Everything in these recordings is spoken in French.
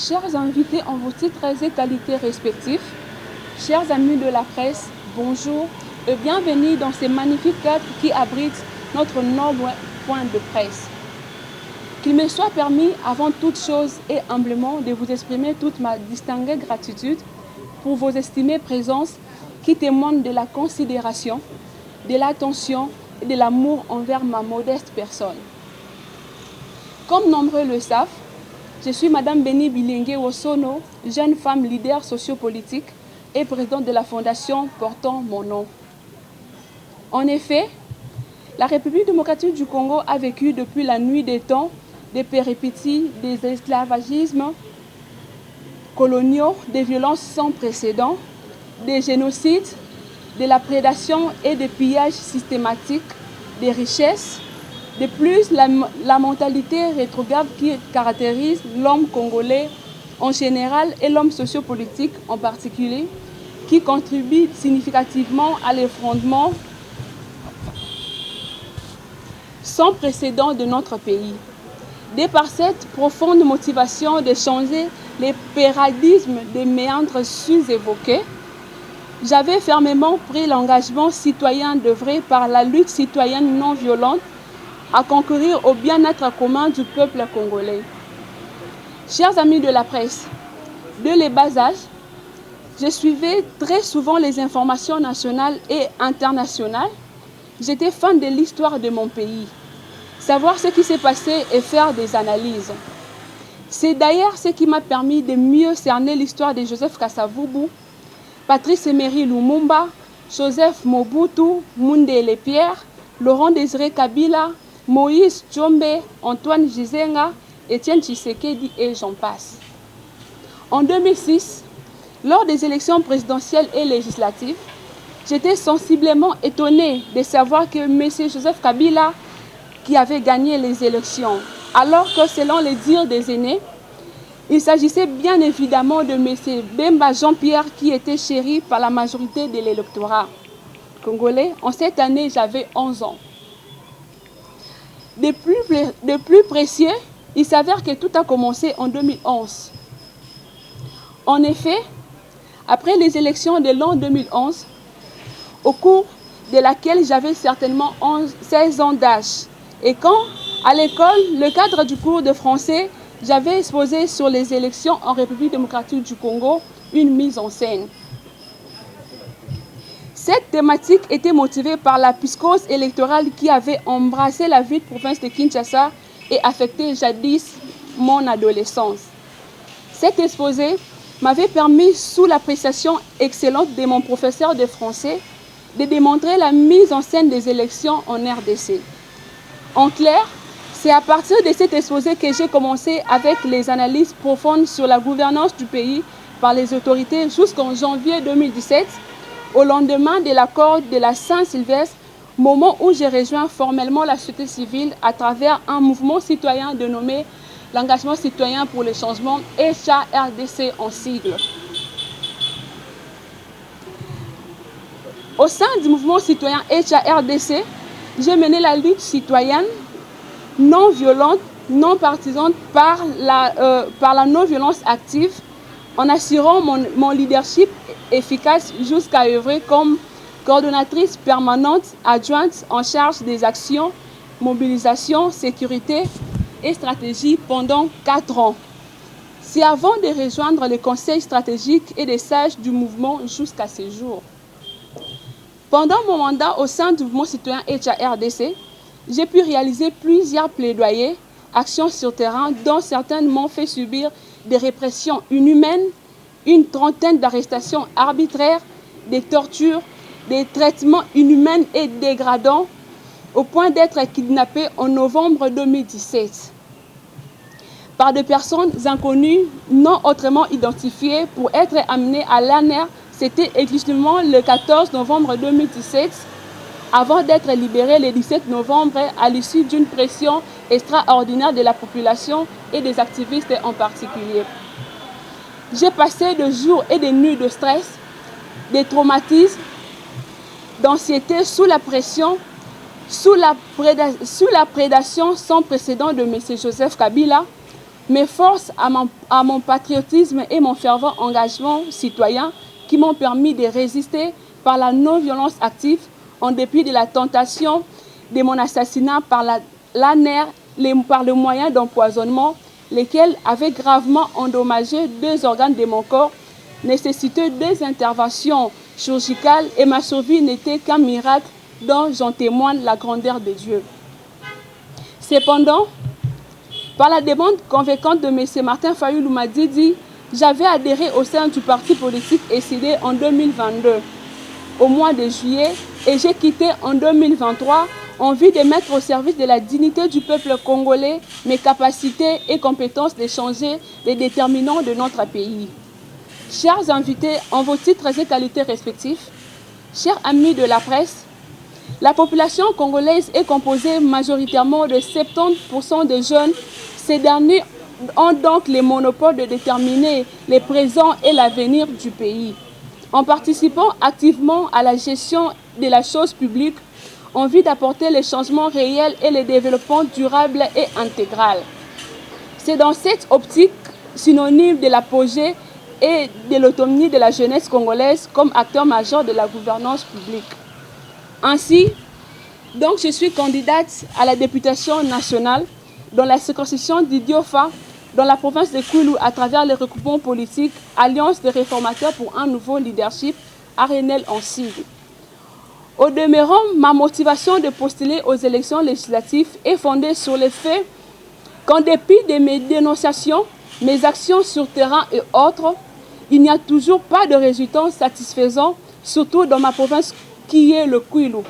Chers invités en vos titres et qualités respectifs, chers amis de la presse, bonjour et bienvenue dans ces magnifiques cadres qui abritent notre noble point de presse. Qu'il me soit permis, avant toute chose et humblement, de vous exprimer toute ma distinguée gratitude pour vos estimées présences qui témoignent de la considération, de l'attention et de l'amour envers ma modeste personne. Comme nombreux le savent, je suis Madame Béni Bilingue Wosono, jeune femme leader sociopolitique et présidente de la fondation portant mon nom. En effet, la République démocratique du Congo a vécu depuis la nuit des temps des péripéties, des esclavagismes coloniaux, des violences sans précédent, des génocides, de la prédation et des pillages systématiques des richesses. De plus, la mentalité rétrograde qui caractérise l'homme congolais en général et l'homme sociopolitique en particulier, qui contribue significativement à l'effondrement sans précédent de notre pays. De par cette profonde motivation de changer les paradigmes des méandres sus-évoqués, j'avais fermement pris l'engagement citoyen d'œuvrer par la lutte citoyenne non violente à concourir au bien-être commun du peuple congolais. Chers amis de la presse, dès le bas âge, je suivais très souvent les informations nationales et internationales. J'étais fan de l'histoire de mon pays, savoir ce qui s'est passé et faire des analyses. C'est d'ailleurs ce qui m'a permis de mieux cerner l'histoire de Joseph Kasavubu, Patrice Emery Lumumba, Joseph Mobutu, Mundele Pierre, Laurent Désiré Kabila, Moïse Tshombe, Antoine Gizenga, Étienne Tshisekedi et j'en passe. En 2006, lors des élections présidentielles et législatives, j'étais sensiblement étonnée de savoir que M. Joseph Kabila, qui avait gagné les élections, alors que selon les dires des aînés, il s'agissait bien évidemment de M. Bemba Jean-Pierre qui était chéri par la majorité de l'électorat congolais. En cette année, j'avais 11 ans. De plus précieux, il s'avère que tout a commencé en 2011. En effet, après les élections de l'an 2011, au cours de laquelle j'avais certainement 16 ans d'âge, et quand, à l'école, le cadre du cours de français, j'avais exposé sur les élections en République démocratique du Congo une mise en scène. Cette thématique était motivée par la psychose électorale qui avait embrassé la ville province de Kinshasa et affecté jadis mon adolescence. Cet exposé m'avait permis, sous l'appréciation excellente de mon professeur de français, de démontrer la mise en scène des élections en RDC. En clair, c'est à partir de cet exposé que j'ai commencé avec les analyses profondes sur la gouvernance du pays par les autorités jusqu'en janvier 2017, au lendemain de l'accord de la Saint-Sylvestre, moment où j'ai rejoint formellement la société civile à travers un mouvement citoyen dénommé l'engagement citoyen pour le changement, ECHA-RDC en sigle. Au sein du mouvement citoyen ECHA-RDC, j'ai mené la lutte citoyenne non violente, non partisane par la non-violence active, en assurant mon leadership efficace jusqu'à œuvrer comme coordonnatrice permanente adjointe en charge des actions, mobilisation, sécurité et stratégie pendant 4 ans. C'est avant de rejoindre le conseil stratégique et des sages du mouvement jusqu'à ce jour. Pendant mon mandat au sein du mouvement citoyen ECHA-RDC, j'ai pu réaliser plusieurs plaidoyers, actions sur terrain, dont certaines m'ont fait subir des répressions inhumaines, une trentaine d'arrestations arbitraires, des tortures, des traitements inhumains et dégradants, au point d'être kidnappée en novembre 2017 par des personnes inconnues, non autrement identifiées, pour être amenées à l'ANR. C'était exclusivement le 14 novembre 2017, avant d'être libérée le 17 novembre à l'issue d'une pression extraordinaire de la population et des activistes en particulier. J'ai passé des jours et des nuits de stress, de traumatisme, d'anxiété sous la pression, sous la prédation sans précédent de M. Joseph Kabila, m'efforce à mon patriotisme et mon fervent engagement citoyen qui m'ont permis de résister par la non-violence active en dépit de la tentation de mon assassinat par par le moyen d'empoisonnement, lesquels avaient gravement endommagé 2 organes de mon corps, nécessiteux 2 interventions chirurgicales et ma survie n'était qu'un miracle dont j'en témoigne la grandeur de Dieu. Cependant, par la demande convaincante de M. Martin Fayulu Madidi, j'avais adhéré au sein du parti politique SID en 2022, au mois de juillet, et j'ai quitté en 2023 en vue de mettre au service de la dignité du peuple congolais mes capacités et compétences de changer les déterminants de notre pays. Chers invités, en vos titres et qualités respectifs, chers amis de la presse, la population congolaise est composée majoritairement de 70% de jeunes. Ces derniers ont donc le monopole de déterminer le présent et l'avenir du pays. En participant activement à la gestion de la chose publique, en vue d'apporter les changements réels et le développement durable et intégral. C'est dans cette optique synonyme de l'apogée et de l'autonomie de la jeunesse congolaise comme acteur majeur de la gouvernance publique. Ainsi, donc, je suis candidate à la députation nationale dans la circonscription d'Idiofa, dans la province de Kwilu, à travers les regroupements politiques Alliance des réformateurs pour un nouveau leadership, Arenel en sigle. Au demeurant, ma motivation de postuler aux élections législatives est fondée sur le fait qu'en dépit de mes dénonciations, mes actions sur terrain et autres, il n'y a toujours pas de résultats satisfaisants, surtout dans ma province qui est le Kwilu,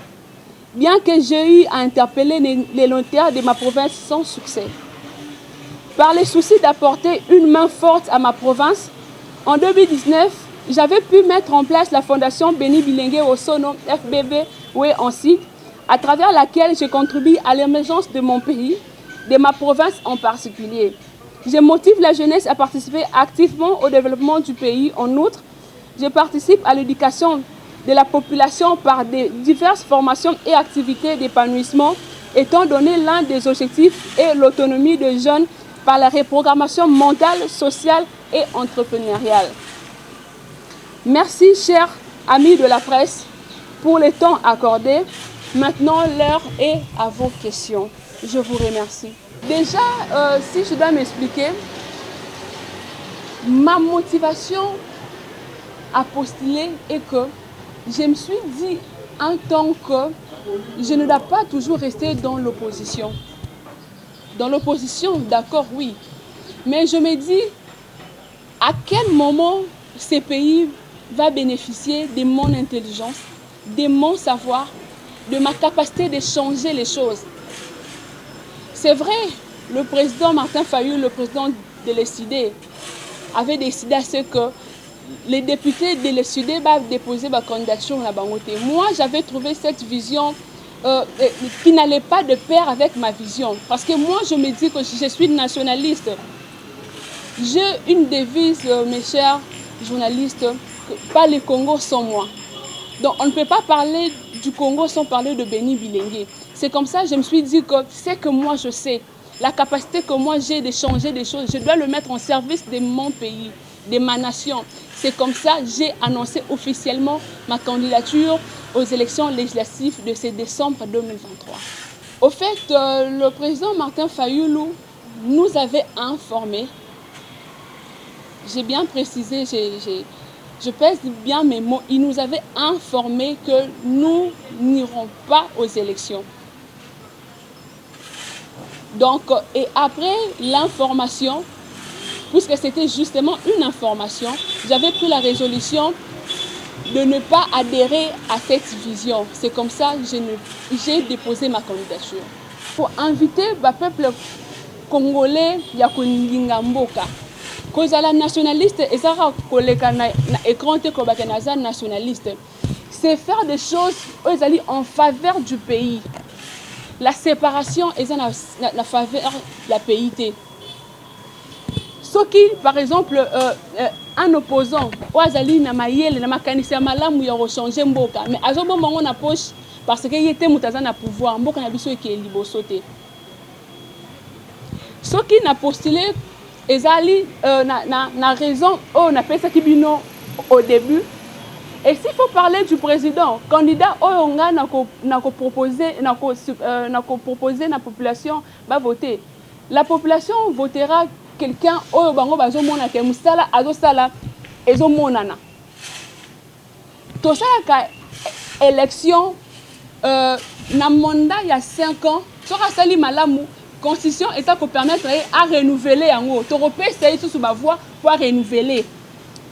bien que j'ai eu à interpeller les notaires de ma province sans succès. Par le souci d'apporter une main forte à ma province, en 2019, j'avais pu mettre en place la fondation Béni Bilingue au Sono FBB, en sigle, à travers laquelle je contribue à l'émergence de mon pays, de ma province en particulier. Je motive la jeunesse à participer activement au développement du pays. En outre, je participe à l'éducation de la population par diverses formations et activités d'épanouissement, étant donné l'un des objectifs est l'autonomie des jeunes par la reprogrammation mentale, sociale et entrepreneuriale. Merci, chers amis de la presse, pour le temps accordé. Maintenant, l'heure est à vos questions. Je vous remercie. Déjà, si je dois m'expliquer, ma motivation à postuler est que je me suis dit en tant que je ne dois pas toujours rester dans l'opposition. Dans l'opposition, d'accord, oui. Mais je me dis, à quel moment ce pays va bénéficier de mon intelligence, de mon savoir, de ma capacité de changer les choses. C'est vrai, le président Martin Fayulu, le président de l'ESID, avait décidé à ce que les députés de l'ESID va déposer ma candidature à la Bangote. Moi, j'avais trouvé cette vision qui n'allait pas de pair avec ma vision. Parce que moi, je me dis que je suis nationaliste. J'ai une devise, mes chers journalistes, pas le Congo sans moi. Donc, on ne peut pas parler du Congo sans parler de Béni Bilingue. C'est comme ça que je me suis dit que c'est que moi je sais, la capacité que moi j'ai de changer des choses, je dois le mettre en service de mon pays, de ma nation. C'est comme ça que j'ai annoncé officiellement ma candidature aux élections législatives de ce décembre 2023. Au fait, le président Martin Fayulu nous avait informé, j'ai bien précisé, je pèse bien mes mots, il nous avait informé que nous n'irons pas aux élections. Donc, et après l'information, puisque c'était justement une information, j'avais pris la résolution de ne pas adhérer à cette vision. C'est comme ça que j'ai déposé ma candidature. Pour inviter le peuple congolais, il y a Mboka. Kozala nationaliste, et ça nationaliste, c'est faire des choses en faveur du pays. La séparation est en faveur de la pays. Ce qui, par exemple, un opposant, Oazali na mayele na makanisa malamu ya changer mboka, mais azobo mango na poche parce que yete mutaza na pouvoir, mboka na biso eke liboso te. Ce qui n'a postulé ezali na raison on appelle ça kibino au début. Et s'il faut parler du président, candidat oyonga nako proposer na population va voter. La population votera quelqu'un oyo bango bazomona ke musala azosala ezomonana. Tout ça ka élection na mandat il y a 5 ans, sera sali malamu constitution et ça peut permettre à renouveler en haut. Toropé c'est sous ma voix pour renouveler.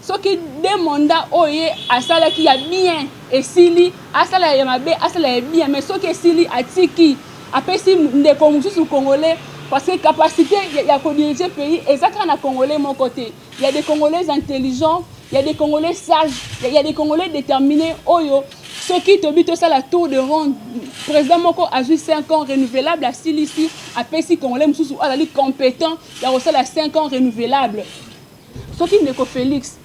Ce qui des mandats oye à ça qui a bien et sili à ça là mabe à ça là bien mais ce qui sili a tiki après si des congolais parce que capacité il y a diriger le pays et ça quand on a congolais mon côté il y a des congolais intelligents il y a des congolais sages il y a des congolais déterminés oyo ce qui te dit ça la tour de ronde président moko a juste 5 ans renouvelable à sili ici après si congolais mususu ala li compétent il y a aussi la 5 ans renouvelable ce qui n'est que Félix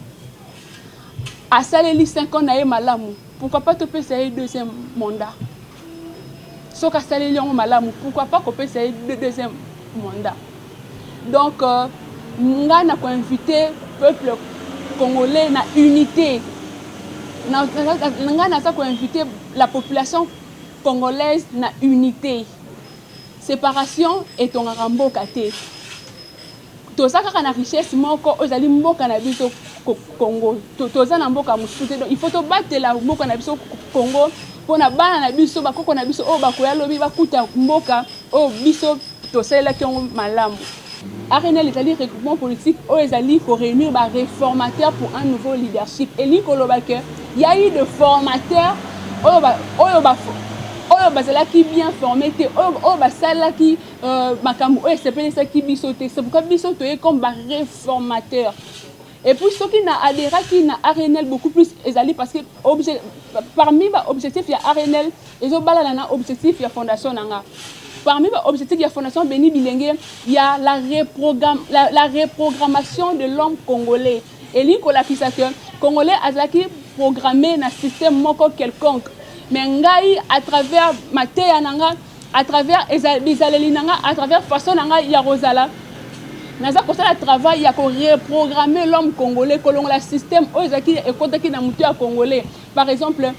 à saleli 5 ans na malamu pourquoi pas te payer deuxième mandat so ka saleli on malamu pourquoi pas ko payer deuxième mandat donc nga na ko inviter peuple congolais na unité nga na ko inviter la population congolaise na unité séparation et ton ramboka te to ça ka na richesse moko ozali mboka na biso Congo toza na mboka mususu donc il faut to battre la mboka na biso Congo pona bana na biso bakoko na biso o bakoya lobi bakuta mboka o biso to sala ki on malamu Arenel ezali regroupement politique o ezali pour réunir ba réformateurs pour un nouveau leadership et li kolobake il y a eu de formateurs oyo bazalaki bien formé te oyo basalaki makambo oyo sepelisa ki biso te c'est pourquoi biso toye comme ba réformateur. Et puis ceux qui n'a adhéré qui n'a Arenel beaucoup plus ezali parce que parmi les objectifs il y a Arenel et au bala na objectif il y a fondation nanga parmi les objectifs il y a fondation Béni Bilengue il y a la reprogrammation de l'homme congolais et li kola kisaka congolais azaki programmé na système moko quelconque mais ngai à travers mateya nanga à travers ezali nanga à travers façon nanga ya Rosala naza kosala travail ya ko reprogrammer l'homme congolais kolongo la système ozaki ekotaki na mutu ya congolais par exemple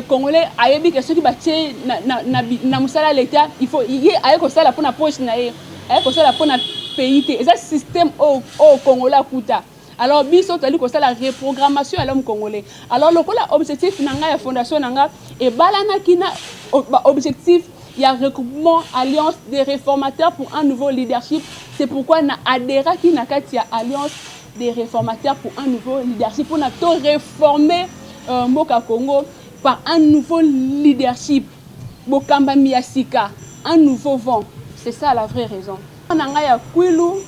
congolais ayebi que ceux qui batie na musala l'état il faut y aye kosala pona poche na ye aye kosala pona pays te eza système au congolais akuta alors biso tali kosala reprogrammation à l'homme congolais alors lokola objectif nanga ya fondation nanga et balana kina objectif il y a regroupement alliance des réformateurs pour un nouveau leadership. C'est pourquoi na adhéré qui na katia alliance des réformateurs pour un nouveau leadership pour na to réformer Mboka Congo par un nouveau leadership. Bokamba Miyasika, un nouveau vent. C'est ça la vraie raison. On a ya kwilu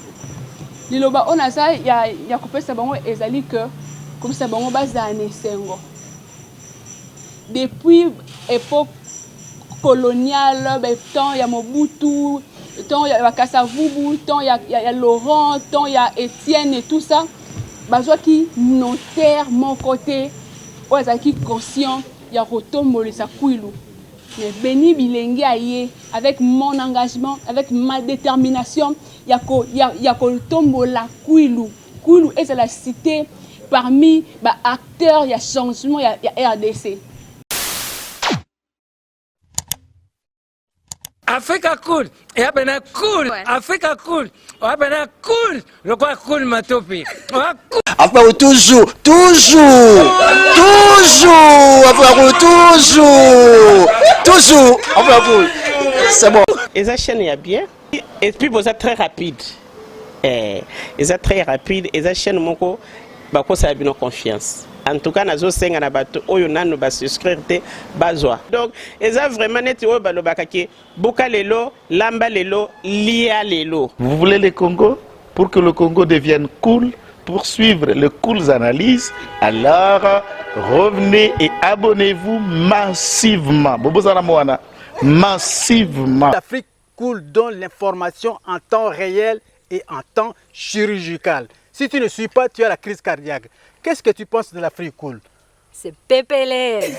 liloba on a ça ya coupé ça bango ezali que comme ça bango bazane sengo. Depuis époque colonial, temps il y a Mobutu, temps il y a Kassavubu, temps il y a Laurent, temps il y a Étienne et tout ça. Bazoa qui notaire mon côté, qui conscient, il y a Rotombo le Sakouilou. Mais Béni Bilengue aye avec mon engagement, avec ma détermination, il y a Rotombo la Kouilou. Kouilou est la cité parmi les acteurs, il y a changement, il y a RDC. Africa cool, et abena cool, ouais. Africa cool, abena cool, le quoi cool matopi. Après toujours, après toujours, après c'est bon. Et ça chaîne est bien, et puis vous êtes très rapide, et ça très rapide, et ça chaîne moko, bah quoi ça a bien confiance. En tout cas, nazo senga na bato oyo nanu ba souscrire te bazwa. Donc, eza vraiment net oyo balobaka ke boka lelo, lamba lelo, lia lelo. Vous voulez le Congo pour que le Congo devienne cool, pour suivre les cool analyses, alors revenez et abonnez-vous massivement. Bobozana Moana, massivement. L'Afrique cool donne l'information en temps réel et en temps chirurgical. Si tu ne suis pas, tu as la crise cardiaque. Qu'est-ce que tu penses de l'Afrique cool? C'est pépélé.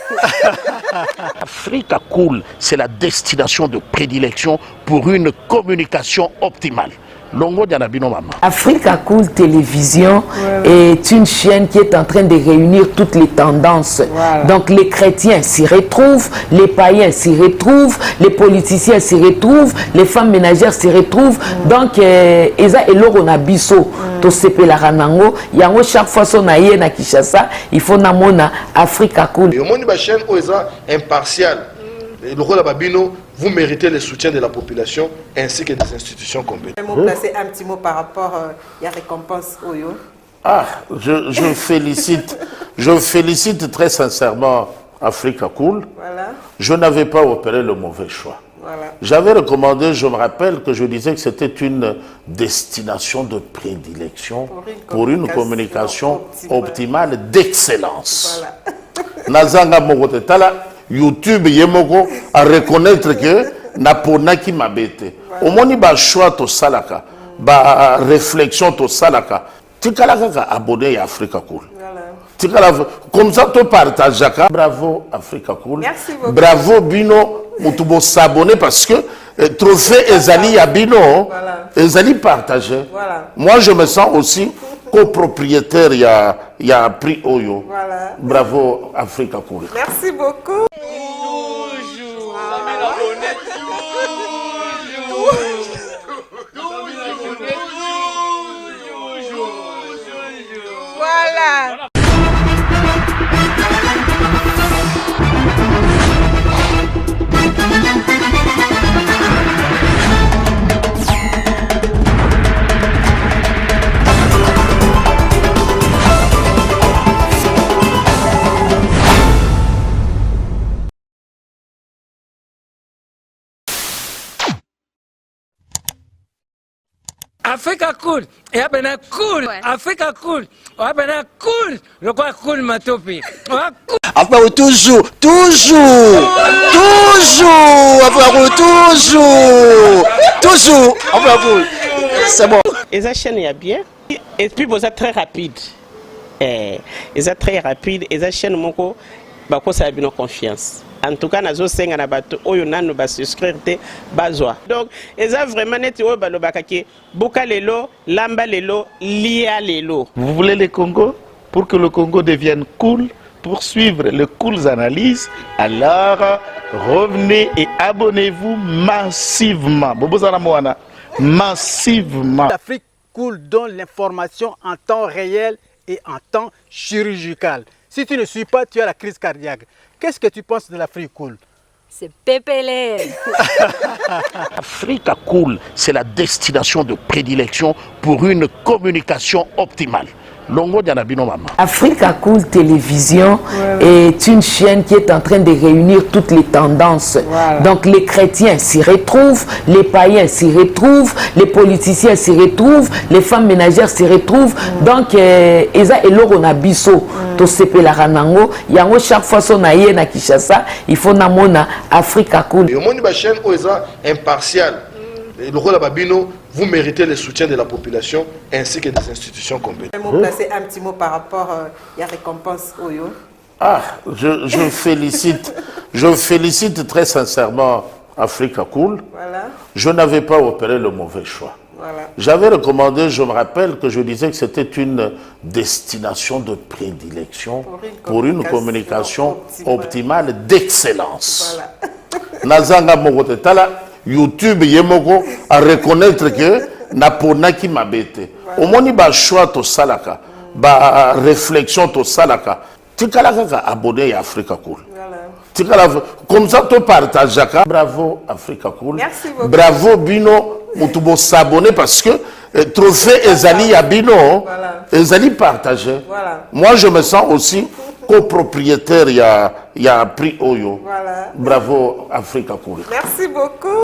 Africa Cool, c'est la destination de prédilection pour une communication optimale. Longo Dianabino Maman. Africa Cool Télévision est une chaîne qui est en train de réunir toutes les tendances. Donc les chrétiens s'y retrouvent, les païens s'y retrouvent, les politiciens s'y retrouvent, les femmes ménagères s'y retrouvent. Donc Eza Eloro na biso to sepela ranango yango chaque fois son aye na Kinshasa, il faut namona Africa Cool. Et au monde de la chaîne Oeza impartial. Le rôle de Babino, vous méritez le soutien de la population ainsi que des institutions compétentes. Je vais placer un petit mot par rapport à la récompense Oyo. Ah, je félicite très sincèrement Africa Cool. Voilà. Je n'avais pas opéré le mauvais choix. Voilà. J'avais recommandé, je me rappelle que je disais que c'était une destination de prédilection pour une communication optimale d'excellence. Voilà. Nazanga Mogotala, YouTube Yemoko à reconnaître que Naponaki m'a bêté. Au moins, il choix to salaka, ba réflexion to salaka. Tu as abonné à Africa Cool. Comme ça, tu partages. Bravo Africa Cool. Merci beaucoup. Bravo Bino, tu s'abonner parce que trophée Ezali à Bino, Ezali partagé. Voilà. Moi, je me sens aussi copropriétaire, il y a prix Oyo. Voilà. Bravo Africa Cool. Merci beaucoup. Voilà. Africa Cool. Et après cool. Africa Cool. Après cool. Le quoi cool matopi. Après toujours. Après toujours. Après c'est bon. Et ça chaîne est bien. Et puis vous êtes très rapide. Et ça très rapide. Et ça chaîne moko bako ça a bien confiance. En tout cas, nazo senga na bato oyo nanu ba souscrire te bazwa. Donc, eza vraiment neti oyo balobakaki buka lelo, lamba lelo, lia lelo. Vous voulez le Congo? Pour que le Congo devienne cool, pour suivre les cool analyses, alors revenez et abonnez-vous massivement. Bobozana Moana, massivement. L'Afrique Cool donne l'information en temps réel et en temps chirurgical. Si tu ne suis pas, tu as la crise cardiaque. Qu'est-ce que tu penses de l'Afrique Cool? C'est PPLR. Africa Cool, c'est la destination de prédilection pour une communication optimale. Longo Dianabino Maman. Africa Cool Télévision est une chaîne qui est en train de réunir toutes les tendances. Donc les chrétiens s'y retrouvent, les païens s'y retrouvent, les politiciens s'y retrouvent, les femmes ménagères s'y retrouvent. Donc Eza Eloro na biso to sepela ranango yango chaque fois son aye na Kinshasa, il faut namona Africa Cool. Et au monde de la chaîne Oeza impartial. Le rôle de Babino, vous méritez le soutien de la population ainsi que des institutions compétentes. Je vais placer un petit mot par rapport à la récompense Oyo. Ah, je félicite très sincèrement Africa Cool. Voilà. Je n'avais pas opéré le mauvais choix. Voilà. J'avais recommandé, je me rappelle que je disais que c'était une destination de prédilection pour une communication optimale d'excellence. Voilà. Nazanga Mogotala, YouTube Yemoko à reconnaître que Naponaki m'a bêté. Au moins, il y a choix to salaka, ba réflexion to salaka. Tu as abonné à Africa Cool. Voilà. Comme ça, tu partages. Bravo Africa Cool. Merci beaucoup. Bravo Bino, tu s'abonner parce que trophée Ezali à Bino, Ezali partagé. Voilà. Moi, je me sens aussi copropriétaire, il y a prix Oyo. Voilà. Bravo Africa Cool. Merci beaucoup.